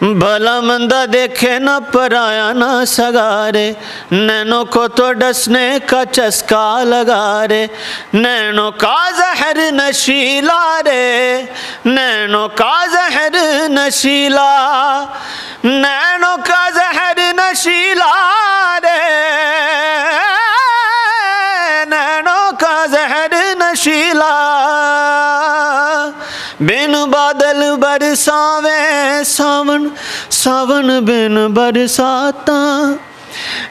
भला मंदा देखे न पराया न सगारे, नैनों को तो डसने का चस्का लगा रे। नैनों का जहर नशीला रे, नैनों का जहर नशीला, नैनों का जहर नशीला रे, नैनों का जहर नशीला। बिन बादल बरसावे सावन, सावन बिन बरसाता,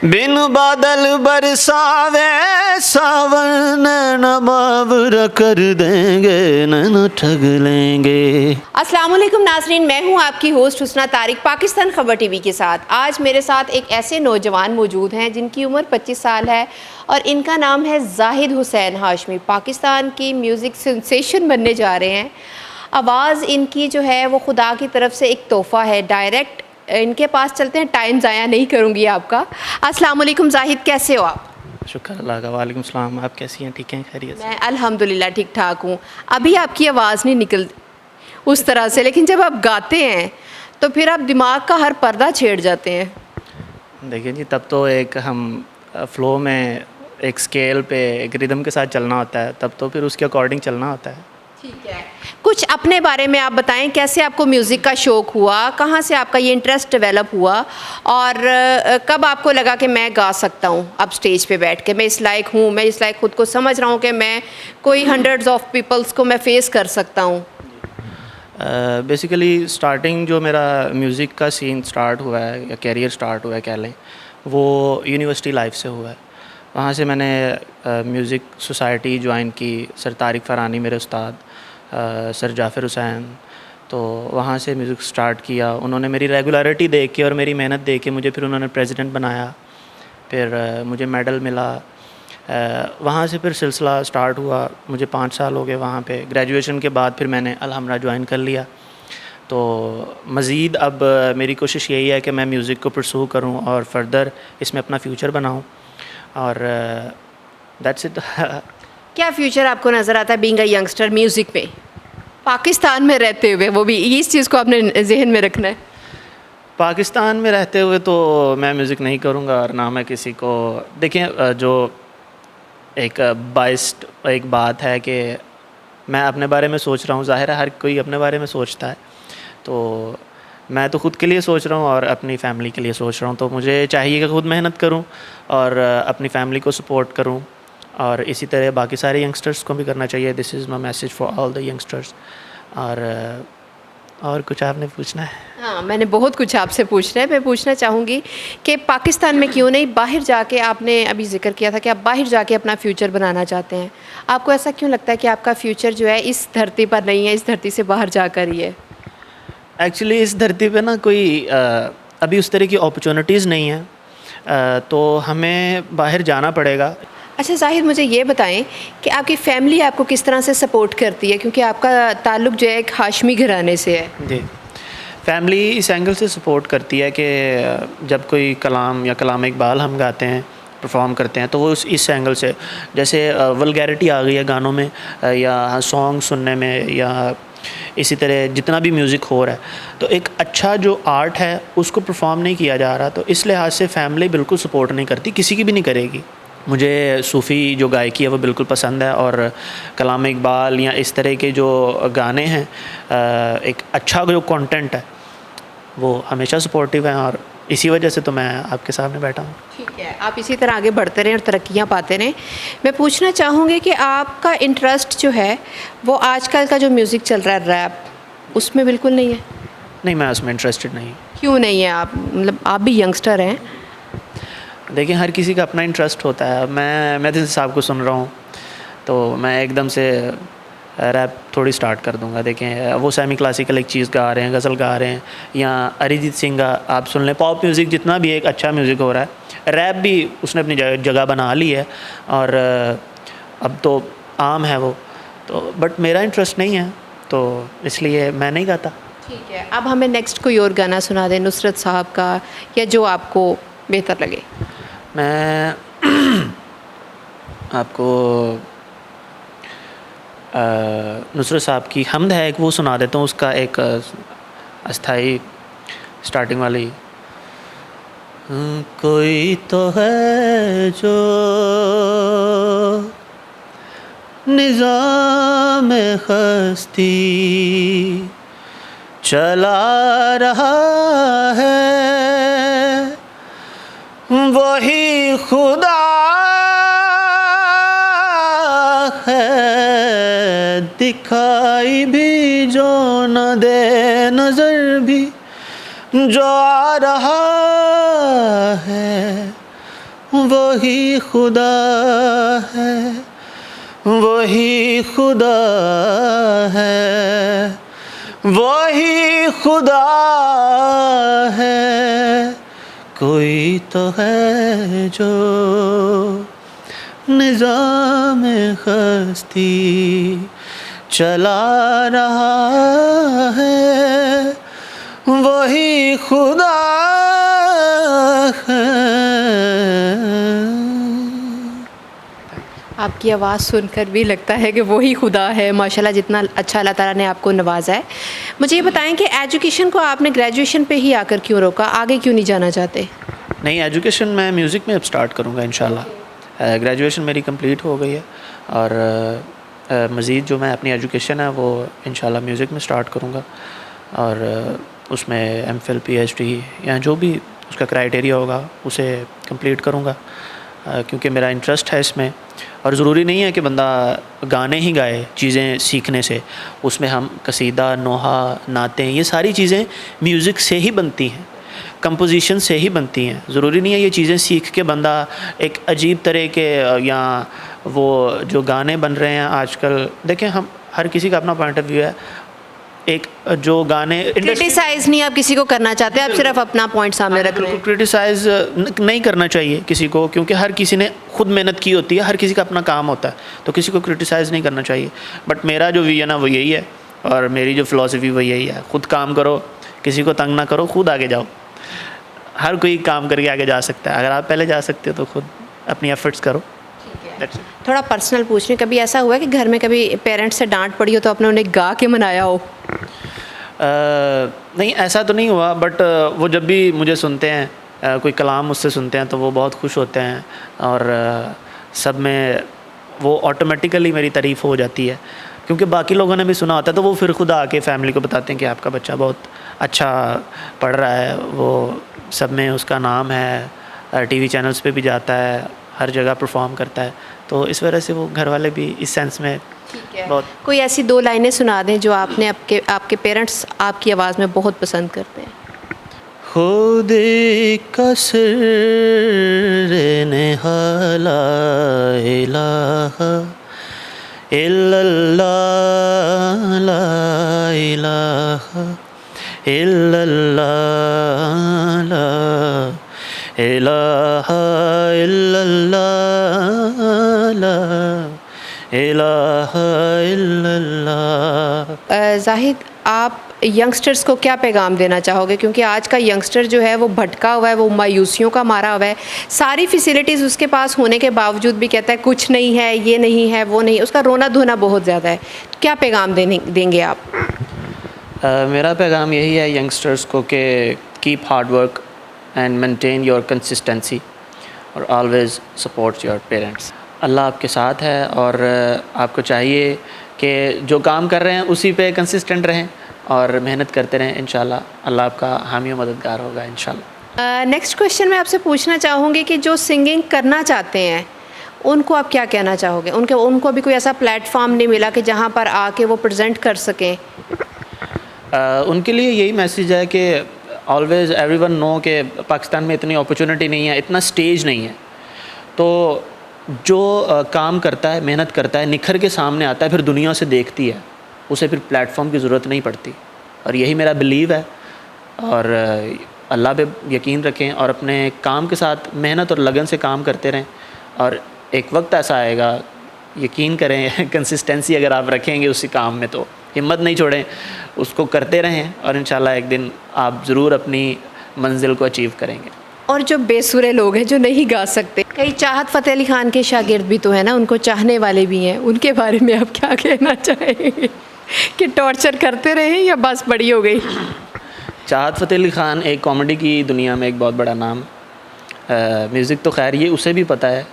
बिन बादल बरसावे सावन, नैना बावरा कर देंगे, नैना ठग लेंगे। अस्सलाम वालेकुम नाज़रीन, मैं हूं आपकी होस्ट हुस्ना तारिक पाकिस्तान खबर टीवी के साथ। आज मेरे साथ एक ऐसे नौजवान मौजूद हैं जिनकी उम्र 25 साल है और इनका नाम है जाहिद हुसैन हाशमी। पाकिस्तान की म्यूज़िक सेंसेशन बनने जा रहे हैं। आवाज़ इनकी जो है वो खुदा की तरफ से एक तोहफ़ा है। डायरेक्ट इनके पास चलते हैं, टाइम ज़ाया नहीं करूँगी आपका। अस्सलाम वालेकुम जाहिद, कैसे हो आप? शुक्र अल्लाह का। वालेकुम सलाम, आप कैसी हैं? ठीक हैं, खैरियत से? मैं अल्हम्दुलिल्लाह ठीक ठाक हूँ। अभी आपकी आवाज़ नहीं निकल उस तरह से, लेकिन जब आप गाते हैं तो फिर आप दिमाग का हर पर्दा छेड़ जाते हैं। देखिए जी, तब तो एक हम फ़्लो में एक स्केल पे एक रिदम के साथ चलना होता है, तब तो फिर उसके अकॉर्डिंग चलना होता है। ठीक है, कुछ अपने बारे में आप बताएं, कैसे आपको म्यूज़िक का शौक़ हुआ, कहाँ से आपका ये इंटरेस्ट डेवलप हुआ और कब आपको लगा कि मैं गा सकता हूँ अब स्टेज पे बैठ के, मैं इस लायक हूँ, मैं इस लायक ख़ुद को समझ रहा हूँ कि मैं कोई हंड्रेड्स ऑफ पीपल्स को मैं फ़ेस कर सकता हूँ? बेसिकली स्टार्टिंग जो मेरा म्यूज़िक का सीन स्टार्ट हुआ है या कैरियर स्टार्ट हुआ है कह लें, वो यूनिवर्सिटी लाइफ से हुआ है। वहाँ से मैंने म्यूज़िक सोसाइटी ज्वाइन की, सर तारिक फ़रानी मेरे उस्ताद, सर जाफ़िर हुसैन, तो वहाँ से म्यूज़िक स्टार्ट किया। उन्होंने मेरी रेगुलरिटी देख के और मेरी मेहनत देख के मुझे फिर उन्होंने प्रेसिडेंट बनाया, फिर मुझे मेडल मिला। वहाँ से फिर सिलसिला स्टार्ट हुआ। मुझे 5 साल हो गए वहाँ पे। ग्रेजुएशन के बाद फिर मैंने अल-हमरा ज्वाइन कर लिया। तो मज़ीद अब मेरी कोशिश यही है कि मैं म्यूज़िक को परस्यू करूँ और फर्दर इसमें अपना फ्यूचर बनाऊँ, और दैट्स इट। क्या फ्यूचर आपको नज़र आता है बीइंग अ यंगस्टर म्यूज़िक में, पाकिस्तान में रहते हुए? वो भी इस चीज़ को आपने जहन में रखना है। पाकिस्तान में रहते हुए तो मैं म्यूज़िक नहीं करूँगा और ना मैं किसी को। देखिए, जो एक बाइस्ड एक बात है कि मैं अपने बारे में सोच रहा हूँ, ज़ाहिर है हर कोई अपने बारे में सोचता है, तो मैं तो ख़ुद के लिए सोच रहा हूँ और अपनी फ़ैमिली के लिए सोच रहा हूँ। तो मुझे चाहिए कि ख़ुद मेहनत करूँ और अपनी फ़ैमिली को सपोर्ट करूँ, और इसी तरह बाकी सारे यंगस्टर्स को भी करना चाहिए। This is my message for all the youngsters. और कुछ आपने पूछना है? हाँ, मैंने बहुत कुछ आपसे पूछना है। मैं पूछना चाहूँगी कि पाकिस्तान में क्यों नहीं बाहर जाके, आपने अभी जिक्र किया था कि आप बाहर जाके अपना फ्यूचर बनाना चाहते हैं। आपको ऐसा क्यों लगता है कि आपका फ्यूचर जो है इस धरती पर नहीं है, इस धरती से बाहर जाकर ही है? एक्चुअली इस धरती पे ना कोई अभी उस तरह की अपॉर्चुनिटीज़ नहीं है, तो हमें बाहर जाना पड़ेगा। अच्छा जाहिद, मुझे ये बताएं कि आपकी फ़ैमिली आपको किस तरह से सपोर्ट करती है, क्योंकि आपका ताल्लुक़ जो है एक हाशमी घराने से है। जी, फैमिली इस एंगल से सपोर्ट करती है कि जब कोई कलाम या कलाम इकबाल हम गाते हैं, परफॉर्म करते हैं, तो वो इस एंगल से, जैसे वल्गैरिटी आ गई है गानों में या सॉन्ग सुनने में, या इसी तरह जितना भी म्यूज़िक हो रहा है, तो एक अच्छा जो आर्ट है उसको परफॉर्म नहीं किया जा रहा। तो इस लिहाज से फैमिली बिल्कुल सपोर्ट नहीं करती, किसी की भी नहीं करेगी। मुझे सूफ़ी जो गायकी है वो बिल्कुल पसंद है, और कलाम इकबाल या इस तरह के जो गाने हैं, एक अच्छा जो कंटेंट है वो हमेशा सपोर्टिव है, और इसी वजह से तो मैं आपके सामने बैठा हूँ। ठीक है, आप इसी तरह आगे बढ़ते रहें और तरक्कियाँ पाते रहें। मैं पूछना चाहूँगी कि आपका इंटरेस्ट जो है वो आजकल का जो म्यूज़िक चल रहा है रैप, उसमें बिल्कुल नहीं है? नहीं, मैं उसमें इंटरेस्टेड नहीं। क्यों नहीं है? आप मतलब आप भी यंगस्टर हैं। देखिए, हर किसी का अपना इंटरेस्ट होता है। मैं जैसे साहब को सुन रहा हूँ तो मैं एकदम से रैप थोड़ी स्टार्ट कर दूंगा। देखें, वो सेमी क्लासिकल एक चीज़ गा रहे हैं, गज़ल गा रहे हैं, या अरिजीत सिंह का आप सुन लें, पॉप म्यूज़िक जितना भी एक अच्छा म्यूज़िक हो रहा है, रैप भी उसने अपनी जगह बना ली है, और अब तो आम है वो। तो बट मेरा इंटरेस्ट नहीं है, तो इसलिए मैं नहीं गाता। ठीक है, अब हमें नेक्स्ट कोई और गाना सुना दें, नुसरत साहब का, या जो आपको बेहतर लगे। मैं आपको नुसरत साहब की हमद है एक, वो सुना देता हूँ। उसका एक अस्थाई स्टार्टिंग वाली। कोई तो है जो निज़ाम हस्ती चला रहा है, वही खुदा है, दिखाई भी जो न दे नज़र भी जो आ रहा है, वही खुदा है, वही खुदा है, वही खुदा है। कोई तो है जो निज़ाम हस्ती चला रहा है, वही खुदा है। आपकी आवाज़ सुनकर भी लगता है कि वही खुदा है। माशाल्लाह, जितना अच्छा अल्लाह ताला ने आपको नवाजा है। मुझे ये बताएं कि एजुकेशन को आपने ग्रेजुएशन पे ही आकर क्यों रोका, आगे क्यों नहीं जाना चाहते? नहीं, एजुकेशन मैं म्यूज़िक में अब स्टार्ट करूँगा इंशाल्लाह। ग्रेजुएशन मेरी कंप्लीट हो गई है और मज़ीद जो मैं अपनी एजुकेशन है वो इंशाल्लाह म्यूज़िक में स्टार्ट करूँगा और उसमें एमफिल पीएचडी या जो भी उसका क्राइटेरिया होगा उसे कंप्लीट करूँगा, क्योंकि मेरा इंटरेस्ट है इसमें। और ज़रूरी नहीं है कि बंदा गाने ही गाए चीज़ें सीखने से, उसमें हम कसीदा, नोहा, नातें, ये सारी चीज़ें म्यूज़िक से ही बनती हैं, कंपोजिशन से ही बनती हैं। ज़रूरी नहीं है ये चीज़ें सीख के बंदा एक अजीब तरह के या वो जो गाने बन रहे हैं आजकल, देखें हम हर किसी का अपना पॉइंट ऑफ व्यू है। एक जो गाने क्रिटिसाइज़ नहीं आप किसी को करना चाहते, आप सिर्फ अपना पॉइंट सामने रख रहे हैं। क्रिटिसाइज़ नहीं करना चाहिए किसी को, क्योंकि हर किसी ने खुद मेहनत की होती है, हर किसी का अपना काम होता है, तो किसी को क्रिटिसाइज़ नहीं करना चाहिए। बट मेरा जो विजन है वो यही है और मेरी जो फ़िलॉसफी वो यही है, खुद काम करो, किसी को तंग ना करो, खुद आगे जाओ। हर कोई काम करके आगे जा सकता है, अगर आप पहले जा सकते हो तो खुद अपनी एफ़र्ट्स करो। थोड़ा पर्सनल पूछ रही, कभी ऐसा हुआ है कि घर में कभी पेरेंट्स से डांट पड़ी हो तो आपने उन्हें गा के मनाया हो? नहीं, ऐसा तो नहीं हुआ, बट वो जब भी मुझे सुनते हैं, कोई कलाम मुझसे सुनते हैं तो वो बहुत खुश होते हैं और सब में वो ऑटोमेटिकली मेरी तारीफ़ हो जाती है, क्योंकि बाकी लोगों ने भी सुना होता है तो वो फिर खुद आके फैमिली को बताते हैं कि आपका बच्चा बहुत अच्छा पढ़ रहा है, वो सब में उसका नाम है, टीवी चैनल्स पे भी जाता है, हर जगह परफॉर्म करता है, तो इस वजह से वो घर वाले भी इस सेंस में बहुत। कोई ऐसी 2 लाइनें सुना दें जो आपने आपके पेरेंट्स आपकी आवाज़ में बहुत पसंद करते हैं। खुद का सिर निहाला इलाहा इल्लल्लाह ला इलाहा इल्लल्लाह ला इलाहा इल्लल्लाह ला इलाहा इल्लल्लाह। ज़ाहिद, आप यंगस्टर्स को क्या पैगाम देना चाहोगे, क्योंकि आज का यंगस्टर जो है वो भटका हुआ है, वो मायूसियों का मारा हुआ है, सारी फैसिलिटीज़ उसके पास होने के बावजूद भी कहता है कुछ नहीं है, ये नहीं है, वो नहीं, उसका रोना धोना बहुत ज़्यादा है। क्या पैगाम देंगे आप? मेरा पैगाम यही है यंगस्टर्स को कि keep hard work and maintain your consistency और ऑलवेज़ सपोर्ट योर पेरेंट्स। अल्लाह आपके साथ है और आपको चाहिए कि जो काम कर रहे हैं उसी पे कंसिस्टेंट रहें और मेहनत करते रहें। इंशाल्लाह अल्लाह आपका हामी और मददगार होगा इंशाल्लाह। नेक्स्ट क्वेश्चन मैं आपसे पूछना चाहूँगी कि जो सिंगिंग करना चाहते हैं उनको आप क्या कहना चाहोगे? उनको अभी कोई ऐसा प्लेटफॉर्म नहीं मिला कि जहाँ पर आके वो प्रेजेंट कर सकें? उनके लिए यही मैसेज है कि ऑलवेज़ एवरीवन नो कि पाकिस्तान में इतनी अपॉर्चुनिटी नहीं है, इतना स्टेज नहीं है, तो जो काम करता है, मेहनत करता है, निखर के सामने आता है, फिर दुनिया से देखती है, उसे फिर प्लेटफॉर्म की ज़रूरत नहीं पड़ती। और यही मेरा बिलीव है और अल्लाह पे यकीन रखें और अपने काम के साथ मेहनत और लगन से काम करते रहें और एक वक्त ऐसा आएगा, यकीन करें कंसिस्टेंसी अगर आप रखेंगे उसी काम में तो हिम्मत नहीं छोड़ें, उसको करते रहें और इंशाल्लाह एक दिन आप ज़रूर अपनी मंजिल को अचीव करेंगे। और जो बेसुरे लोग हैं जो नहीं गा सकते, कई चाहत फ़तेह अली ख़ान के शागिर्द भी तो है ना, उनको चाहने वाले भी हैं, उनके बारे में आप क्या कहना चाहेंगे कि टॉर्चर करते रहें या बस बड़ी हो गई? चाहत फ़तेह अली ख़ान एक कॉमेडी की दुनिया में एक बहुत बड़ा नाम। म्यूज़िक तो खैर ये उसे भी पता है,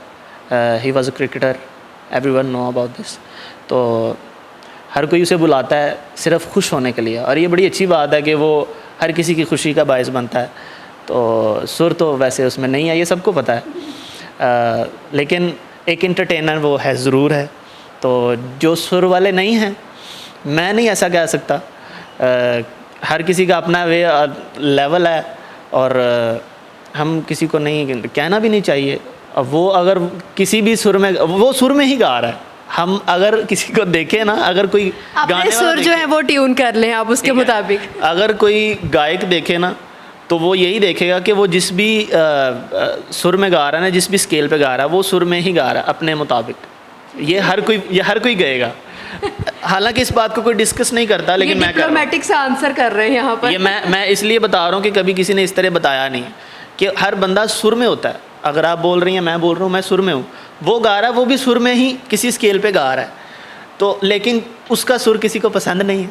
he was a cricketer, everyone know about this. तो हर कोई उसे बुलाता है सिर्फ़ खुश होने के लिए, और ये बड़ी अच्छी बात है कि वो हर किसी की खुशी का बायस बनता है। तो सुर तो वैसे उसमें नहीं है, ये सबको पता है, लेकिन एक एंटरटेनर वो है ज़रूर है। तो जो सुर वाले नहीं हैं, मैं नहीं ऐसा कह सकता, हर किसी का अपना वे लेवल है, और हम किसी को नहीं कहना भी नहीं चाहिए। अब वो अगर किसी भी सुर में, वो सुर में ही गा रहा है, हम अगर किसी को देखें ना, अगर कोई अपने सुर जो है वो ट्यून कर लें आप उसके मुताबिक। अगर कोई गायक देखे ना, तो वो यही देखेगा कि वो जिस भी सुर में गा रहा है ना, जिस भी स्केल पे गा रहा है, वो सुर में ही गा रहा है अपने मुताबिक। ये हर कोई गाएगा। हालांकि इस बात को कोई डिस्कस नहीं करता, लेकिन मैं डिप्लोमेटिक सा आंसर कर रहे हैं यहाँ पर। ये मैं इसलिए बता रहा हूँ कि कभी किसी ने इस तरह बताया नहीं कि हर बंदा सुर में होता है। अगर आप बोल रही हैं, मैं बोल रहा हूँ, मैं सुर में हूँ, वो गा रहा है, वो भी सुर में ही किसी स्केल पे गा रहा है। तो लेकिन उसका सुर किसी को पसंद नहीं है,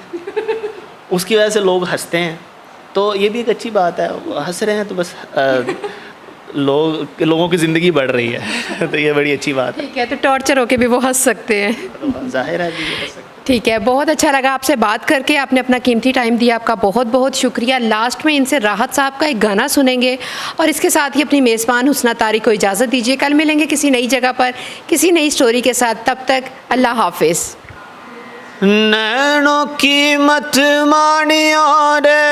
उसकी वजह से लोग हंसते हैं। तो ये भी एक अच्छी बात है, हंस रहे हैं तो बस लोगों की ज़िंदगी बढ़ रही है। तो ये बड़ी अच्छी बात है। ठीक है, तो टॉर्चर होके भी वो हंस सकते हैं, जाहिर है कि ये हंस सकते हैं। ठीक है। बहुत अच्छा लगा आपसे बात करके, आपने अपना कीमती टाइम दिया, आपका बहुत बहुत शुक्रिया। लास्ट में इनसे राहत साहब का एक गाना सुनेंगे, और इसके साथ ही अपनी मेज़बान हुस्ना तारिक को इजाज़त दीजिए। कल मिलेंगे किसी नई जगह पर, किसी नई स्टोरी के साथ। तब तक अल्लाह हाफिज़। नैनो की मत मानियो रे,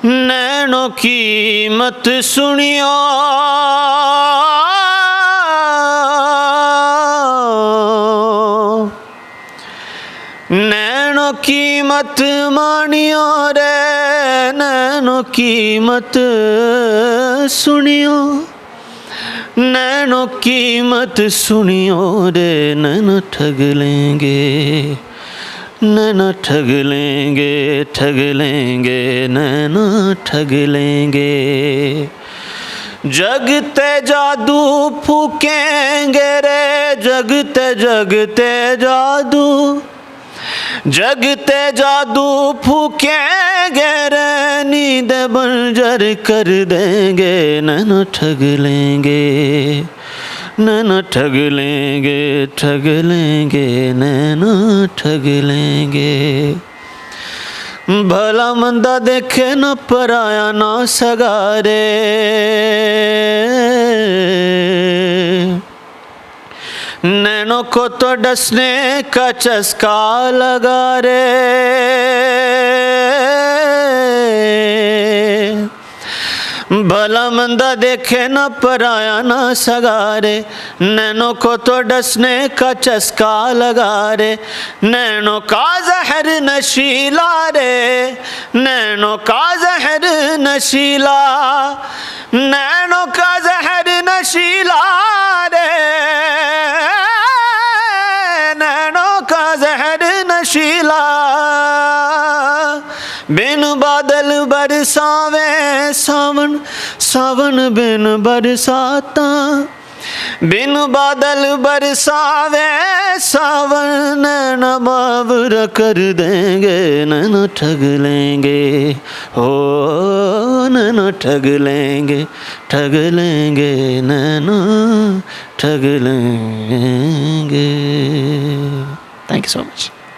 नैनो की मत सुनियो, नैनो की मत मानियो रे, नैनो की मत सुनियो, नैनो की मत सुनियो रे, नैनो ठग लेंगे, नैनो ठग लेंगे, ठग लेंगे, नैनो ठग लेंगे। जगते जादू फूकेंगे रे, जगते जगते जादू, जगते जादू फूकेंगे रे, नींद बंजर कर देंगे, नैनो ठग लेंगे, नैनो ठग लेंगे, ठग लेंगे, नैनो ठग लेंगे। भला मंदा देखे न पराया ना सगारे, नैनो को तो डसने का चस्का लगा रे, भला मंदा देखे न पराया ना सगारे, नैनो को तो डसने का चस्का लगा रे, नैनो का जहर नशीला रे, नैनो का जहर नशीला, नैनो का जहर नशीला रे, नैनो का जहर नशीला। बिन बादल बरसावे सावन, सावन बिन बरसाता, बिन बादल बरसावे सावन, नैना बावर कर देंगे, नैना ठग लेंगे, हो नैना ठग लेंगे, ठग लेंगे, नैना ठग लेंगे। Thank you so much.